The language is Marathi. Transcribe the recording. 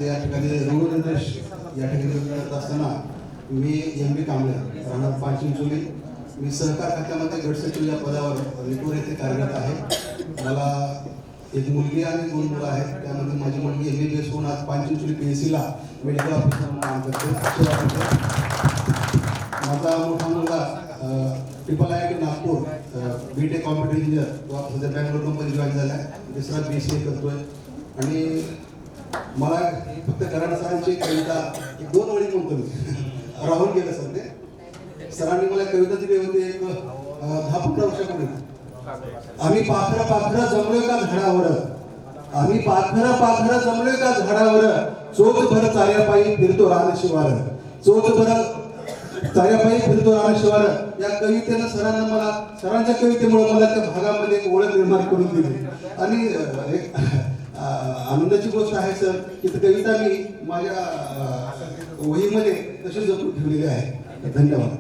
या ठिकाणी रूढनिर्देश या ठिकाणी करत असताना मी MB कांबळे राहणार पाचचिंचोली. मी सहकार खात्यामध्ये गट सचिव या पदावर रिपोर येथे कार्यरत आहे. मला एक मुलगी आणि 2 मुलं आहेत. त्यामध्ये माझी मुलगी MBBS होऊन आज पाचचिंचोली PSCला मेडिकल ऑफिसर म्हणून काम करते. माझा मोठा मुलगा IIT Nagpur BTech computer engineer, तो आता सध्या बँगलोर कंपनी जॉईन झाला आहे. दुसरा BCA करतोय. आणि मला फक्त कराड सरांची कविता 2 ओळी म्हणतो मी. राहुल गेलं सर ते सरांनी मला कविता दिली होती एक 10-15 वर्षापूर्वी. आम्ही पाखरं जमलोय का झाडावर, आम्ही पाखरं जमलोय का झाडावर, चोच भर चाऱ्यापायी फिरतो रान शिवार, चोच भर चाऱ्यापायी फिरतो रान शिवार. या कवितेनं सरांच्या कवितेमुळे मला त्या भागामध्ये एक ओळख निर्माण करून दिली. आणि एक आनंदाची गोष्ट आहे सर की ती कविता मी माझ्या वहीमध्ये तशी जपून ठेवलेली आहे. धन्यवाद.